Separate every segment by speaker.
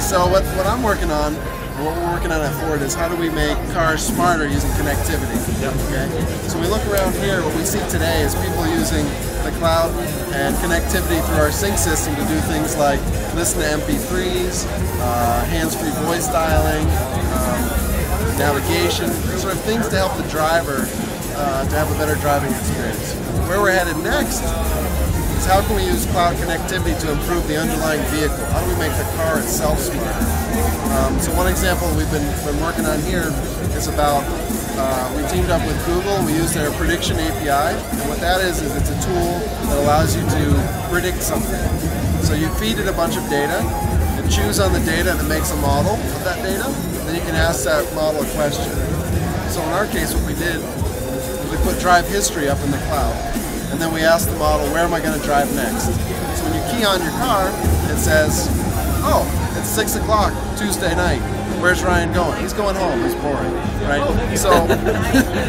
Speaker 1: So what I'm working on, or what we're working on at Ford, is how do we make cars smarter using connectivity. Okay. So we look around here, what we see today is people using the cloud and connectivity through our sync system to do things like listen to MP3s, hands-free voice dialing, navigation, sort of things to help the driver to have a better driving experience. Where we're headed next is how can we use cloud connectivity to improve the underlying vehicle? How do we make the car itself smarter? So one example we've been working on here is about, we teamed up with Google. We use their prediction API, and what that is it's a tool that allows you to predict something. So you feed it a bunch of data, and choose on the data that makes a model of that data, and then you can ask that model a question. So in our case, what we did is we put drive history up in the cloud, and then we asked the model, where am I going to drive next? So when you key on your car, it says, oh, it's 6 o'clock Tuesday night. Where's Ryan going? He's going home. He's boring, right? So,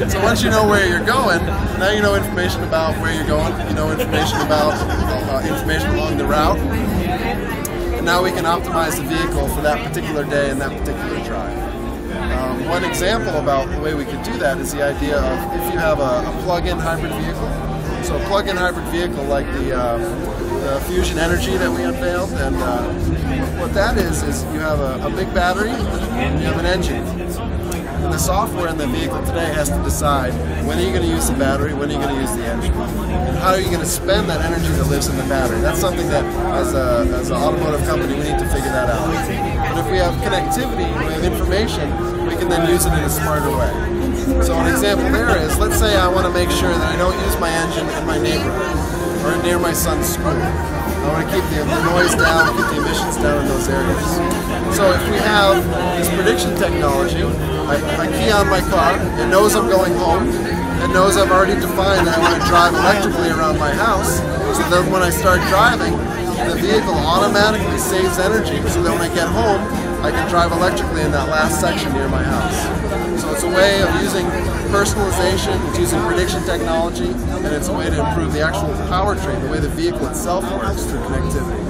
Speaker 1: so once you know where you're going, now you know information about where you're going. You know information about information along the route, and now we can optimize the vehicle for that particular day and that particular drive. One example about the way we could do that is the idea of if you have a plug-in hybrid vehicle. So a plug-in hybrid vehicle like the Fusion Energy that we unveiled, and what that is you have a big battery and you have an engine. And the software in the vehicle today has to decide when are you going to use the battery, when are you going to use the engine, and how are you going to spend that energy that lives in the battery. That's something that as an automotive company we need to figure that out. But if we have connectivity, we have information, we can then use it in a smarter way. So an example there is, let's say I want to make sure that I don't use my engine in my neighborhood or near my son's school. I want to keep the noise down, keep the emissions down in those areas. So if we have this prediction technology, I key on my car, it knows I'm going home, it knows I've already defined that I want to drive electrically around my house, so then when I start driving, the vehicle automatically saves energy, so that when I get home, I can drive electrically in that last section near my house. So it's a way of using personalization, it's using prediction technology, and it's a way to improve the actual powertrain, the way the vehicle itself works through connectivity.